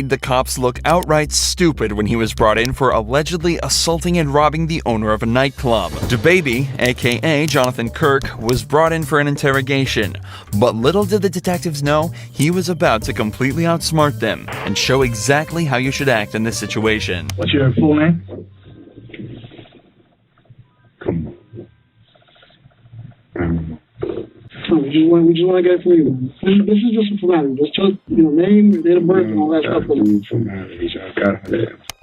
The cops look outright stupid when he was brought in for allegedly assaulting and robbing the owner of a nightclub. DABABY, aka Jonathan Kirk, was brought in for an interrogation, but little did the detectives know he was about to completely outsmart them and show exactly how you should act in this situation. What's your full name? Come on. We just want to get it from you. This is just a formality. Just tell name, date of birth, and all that stuff.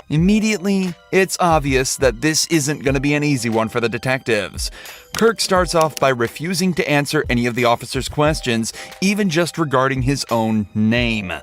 Immediately, it's obvious that this isn't going to be an easy one for the detectives. Kirk starts off by refusing to answer any of the officer's questions, even just regarding his own name.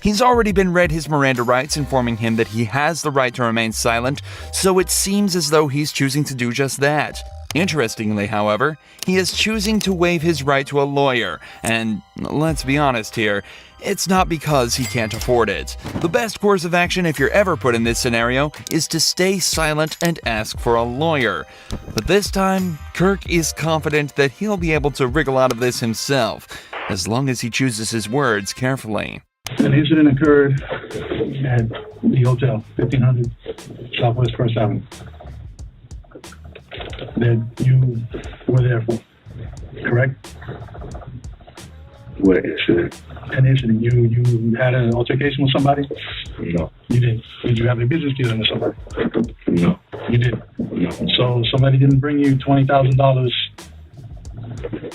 He's already been read his Miranda rights, informing him that he has the right to remain silent, so it seems as though he's choosing to do just that. Interestingly, however, he is choosing to waive his right to a lawyer, and let's be honest here, it's not because he can't afford it. The best course of action if you're ever put in this scenario is to stay silent and ask for a lawyer. But this time, Kirk is confident that he'll be able to wriggle out of this himself, as long as he chooses his words carefully. An incident occurred at the hotel, 1500 Southwest First Avenue, that you were there for, correct? What incident? An incident. You had an altercation with somebody? No. You didn't. Did you have a business dealing with somebody? No. You didn't? No. So somebody didn't bring you $20,000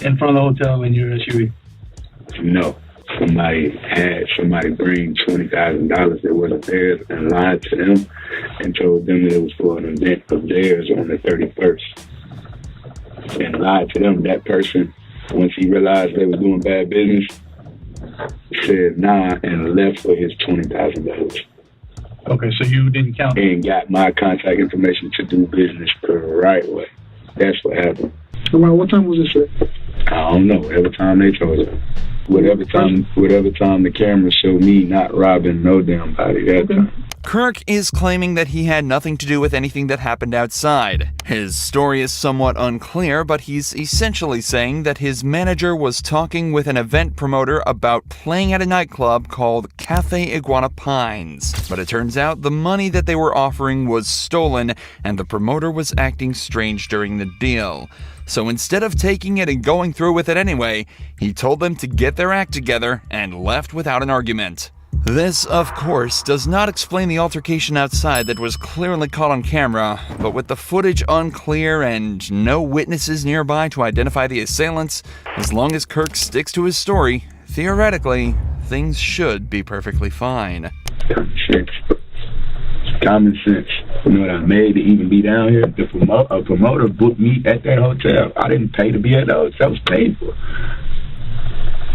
in front of the hotel in your SUV? No. Somebody bring $20,000 that wasn't theirs and lied to them and told them that it was for an event of theirs on the 31st. And lied to them. That person, once he realized they were doing bad business, said nah and left for his $20,000. Okay, so you didn't count? And got my contact information to do business the right way. That's what happened. Around what time was this, sir? I don't know. Whatever time they told us. Whatever time the camera showed me not robbing no damn body that time. Kirk is claiming that he had nothing to do with anything that happened outside. His story is somewhat unclear, but he's essentially saying that his manager was talking with an event promoter about playing at a nightclub called Cafe Iguana Pines. But it turns out the money that they were offering was stolen, and the promoter was acting strange during the deal. So instead of taking it and going through with it anyway, he told them to get their act together and left without an argument. This, of course, does not explain the altercation outside that was clearly caught on camera, but with the footage unclear and no witnesses nearby to identify the assailants, as long as Kirk sticks to his story, theoretically, things should be perfectly fine. Common sense. You know what I made to even be down here? A promoter booked me at that hotel. I didn't pay to be at the hotel. I was paid for.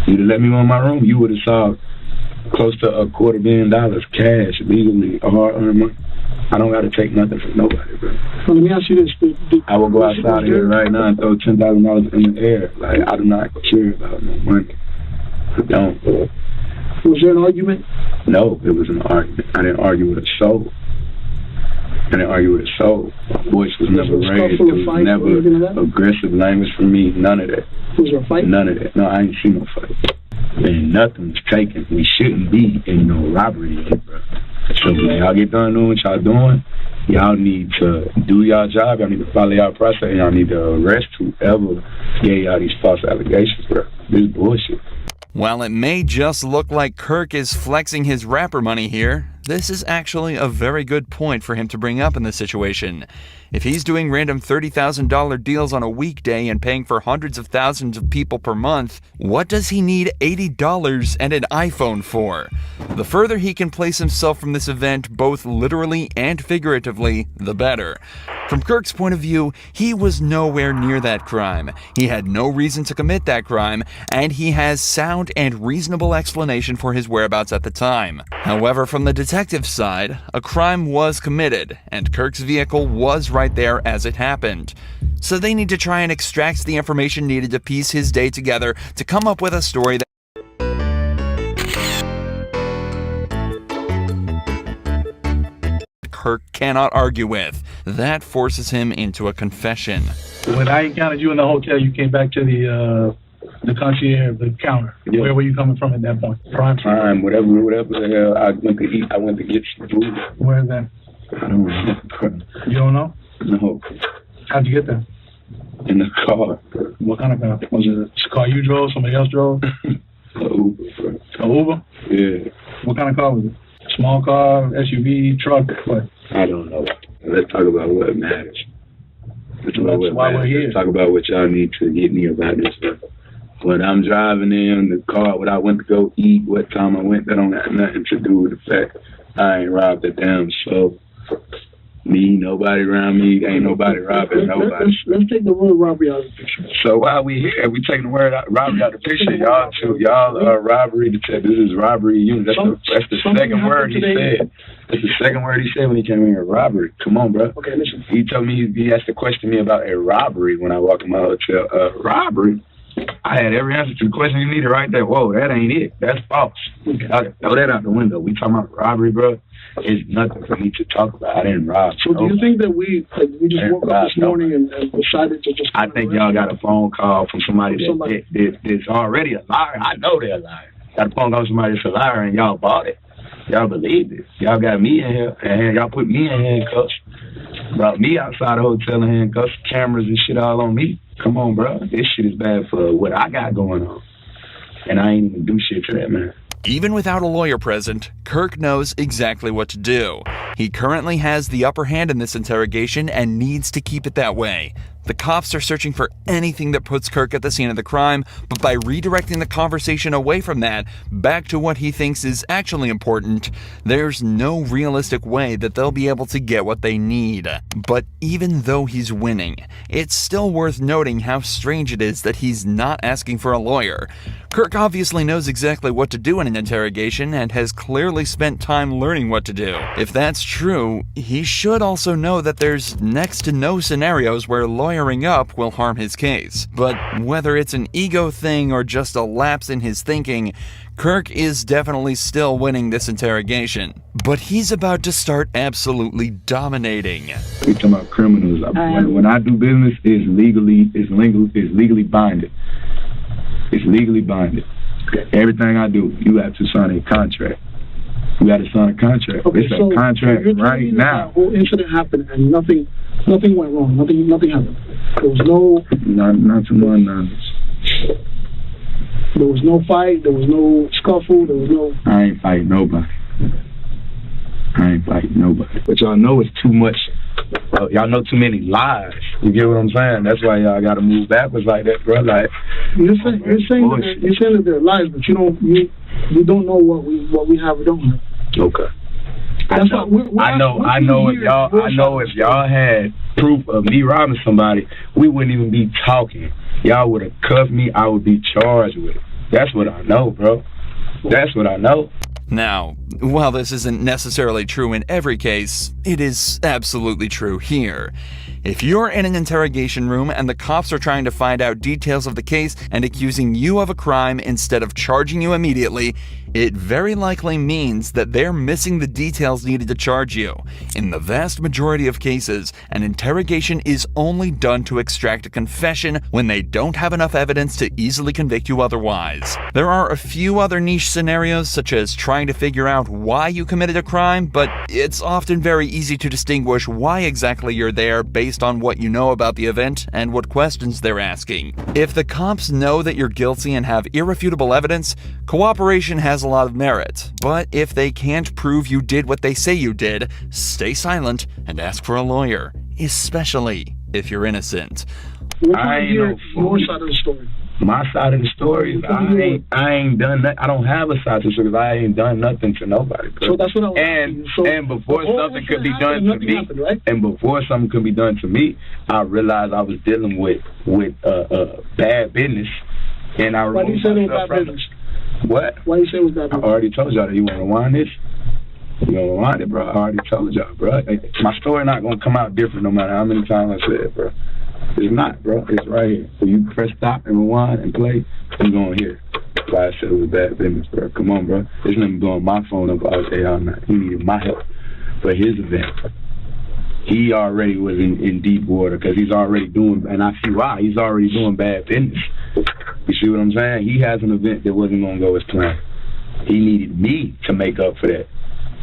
You'd have let me on my room, you would have saw close to $250 million cash, legally, hard-earned money. I don't got to take nothing from nobody, bro. Well, let me ask you this. I will go outside here right now and throw $10,000 in the air. Like, I do not care about no money. I don't. Was there an argument? No, it was an argument. I didn't argue with a soul. My voice was never raised. There was never aggressive language from me. None of that. Was there a fight? None of that. No, I ain't seen no fight. And nothing was taken. We shouldn't be in no robbery, bro. So when y'all get done doing what y'all doing, y'all need to do y'all job. Y'all need to follow y'all process. And y'all need to arrest whoever gave y'all these false allegations, bro. This is bullshit. While it may just look like Kirk is flexing his rapper money here, this is actually a very good point for him to bring up in this situation. If he's doing random $30,000 deals on a weekday and paying for hundreds of thousands of people per month, what does he need $80 and an iPhone for? The further he can place himself from this event, both literally and figuratively, the better. From Kirk's point of view, he was nowhere near that crime. He had no reason to commit that crime, and he has sound and reasonable explanation for his whereabouts at the time. However, from the detective's side, a crime was committed, and Kirk's vehicle was right there as it happened. So they need to try and extract the information needed to piece his day together to come up with a story that Kirk cannot argue with. That forces him into a confession. When I encountered you in the hotel, you came back to the The concierge, the counter. Yeah. Where were you coming from at that point? Prime. Whatever the hell. I went to eat. I went to get some food. Where's that? I don't remember. You don't know? No. How'd you get there? In the car. What kind of car? Was it a car you drove? Somebody else drove? Uber, bro. A Uber? Yeah. What kind of car was it? Small car, SUV, truck, what? I don't know. Let's talk about what matters. Let's talk about what why we're matters. here. Let's talk about what y'all need to get me about this stuff. When I'm driving in the car, what I went to go eat, what time I went, that don't have nothing to do with the fact I ain't robbed a damn soul. Me, nobody around me, ain't nobody robbing nobody. Let's take the word robbery out of the picture. So while we here, we taking the word robbery out of the picture. Y'all are robbery. This is robbery unit. That's the second word he said. That's the second word he said when he came in here. Robbery. Come on, bro. Okay, listen. He told me he asked to question me about a robbery when I walked in my hotel. Robbery. I had every answer to the question you needed right there. Whoa, that ain't it. That's false. Okay. Throw that out the window. We talking about robbery, bro. It's nothing for me to talk about. I didn't rob. So do you think that we just woke up this morning and decided to just... I think y'all got a phone call from somebody that's already a liar. I know they're a liar. Got a phone call from somebody that's a liar and y'all bought it. Y'all believed it. Y'all got me in here and y'all put me in handcuffs. Brought me outside the hotel in handcuffs, cameras and shit all on me. Come on, bro. This shit is bad for what I got going on. And I ain't even do shit to that, man. Even without a lawyer present, Kirk knows exactly what to do. He currently has the upper hand in this interrogation and needs to keep it that way. The cops are searching for anything that puts Kirk at the scene of the crime, but by redirecting the conversation away from that, back to what he thinks is actually important, there's no realistic way that they'll be able to get what they need. But even though he's winning, it's still worth noting how strange it is that he's not asking for a lawyer. Kirk obviously knows exactly what to do in an interrogation and has clearly spent time learning what to do. If that's true, he should also know that there's next to no scenarios where lawyering up will harm his case. But whether it's an ego thing or just a lapse in his thinking, Kirk is definitely still winning this interrogation. But he's about to start absolutely dominating. We talking about criminals. When I do business, it's legally binding. It's legally binding. Everything I do, you have to sign a contract. You got to sign a contract. Okay, it's a contract right now. The whole incident happened and nothing went wrong. Nothing happened. There was no... Not to my knowledge. There was no fight. There was no scuffle. There was no... I ain't fighting nobody. But y'all know it's too much. Y'all know too many lies. You get what I'm saying? That's why y'all got to move backwards like that, bro. Like you're saying that they're lies, but you don't know what we have or don't have. Okay. That's I know if y'all had proof of me robbing somebody, we wouldn't even be talking. Y'all would have cuffed me. I would be charged with it. That's what I know, bro. That's what I know. Now, while this isn't necessarily true in every case, it is absolutely true here. If you're in an interrogation room and the cops are trying to find out details of the case and accusing you of a crime instead of charging you immediately, it very likely means that they're missing the details needed to charge you. In the vast majority of cases, an interrogation is only done to extract a confession when they don't have enough evidence to easily convict you otherwise. There are a few other niche scenarios, such as trying to figure out why you committed a crime, but it's often very easy to distinguish why exactly you're there based on what you know about the event and what questions they're asking. If the cops know that you're guilty and have irrefutable evidence, cooperation has a lot of merit. But if they can't prove you did what they say you did, stay silent and ask for a lawyer, especially if you're innocent. I ain't no fool. Your side of the story. My side of the story is I ain't done that. I don't have a side of the story because I ain't done nothing to nobody. Bro. So that's what I was and before something could be done to me, happened, right? and before something could be done to me, I realized I was dealing with bad business, and I Why do you say it was bad business? What? Why do you say it was bad business? I already told y'all that. You want to rewind this? You want to rewind it, bro? I already told y'all, bro. My story not gonna come out different no matter how many times I say it, bro. It's not, bro. It's right here. So you press stop and rewind and play, you're going to hear. That's why I said it was bad business, bro. Come on, bro. There's nothing blowing my phone up all day, all night. He needed my help. But his event, he already was in deep water because he's already doing, and I see why, he's already doing bad business. You see what I'm saying? He has an event that wasn't going to go as planned. He needed me to make up for that.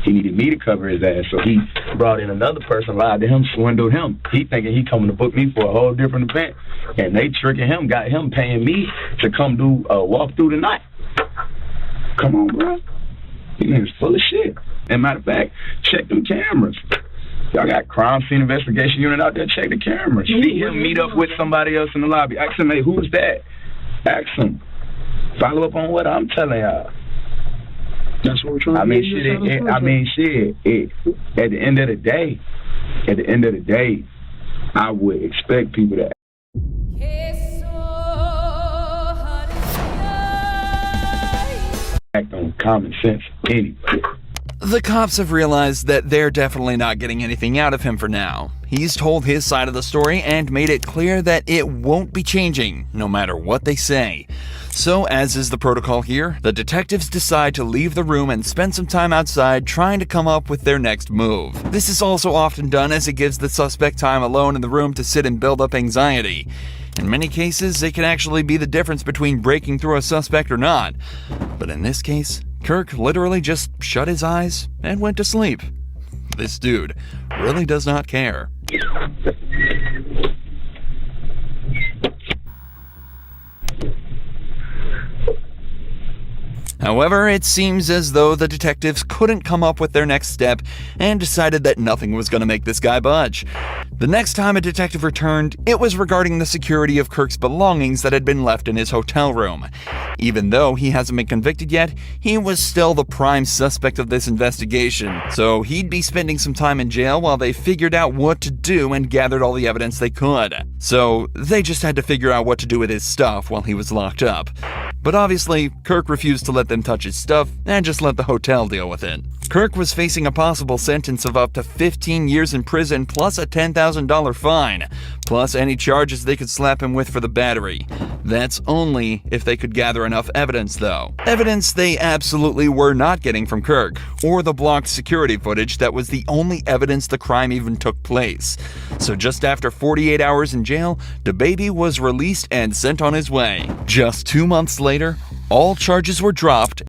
He needed me to cover his ass, so he brought in another person, lied to him, swindled him. He thinking he coming to book me for a whole different event, and they tricking him, got him paying me to come do a walk through the night. Come on, bro. These niggas full of shit. And matter of fact, check them cameras. Y'all got crime scene investigation unit out there, check the cameras. See him meet up with somebody else in the lobby. Ask him, hey, who's that? Ask him. Follow up on what I'm telling y'all. That's what we're trying to do. At the end of the day, I would expect people to act on common sense anyway. The cops have realized that they're definitely not getting anything out of him for now. He's told his side of the story and made it clear that it won't be changing, no matter what they say. So, as is the protocol here, the detectives decide to leave the room and spend some time outside trying to come up with their next move. This is also often done as it gives the suspect time alone in the room to sit and build up anxiety. In many cases, it can actually be the difference between breaking through a suspect or not. But in this case, Kirk literally just shut his eyes and went to sleep. This dude really does not care. However, it seems as though the detectives couldn't come up with their next step and decided that nothing was going to make this guy budge. The next time a detective returned, it was regarding the security of Kirk's belongings that had been left in his hotel room. Even though he hasn't been convicted yet, he was still the prime suspect of this investigation, so he'd be spending some time in jail while they figured out what to do and gathered all the evidence they could. So they just had to figure out what to do with his stuff while he was locked up. But obviously, Kirk refused to let them touch his stuff and just let the hotel deal with it. Kirk was facing a possible sentence of up to 15 years in prison plus a $10,000 fine, plus any charges they could slap him with for the battery. That's only if they could gather enough evidence, though. Evidence they absolutely were not getting from Kirk, or the blocked security footage that was the only evidence the crime even took place. So just after 48 hours in jail, DABABY was released and sent on his way. Just 2 months later, all charges were dropped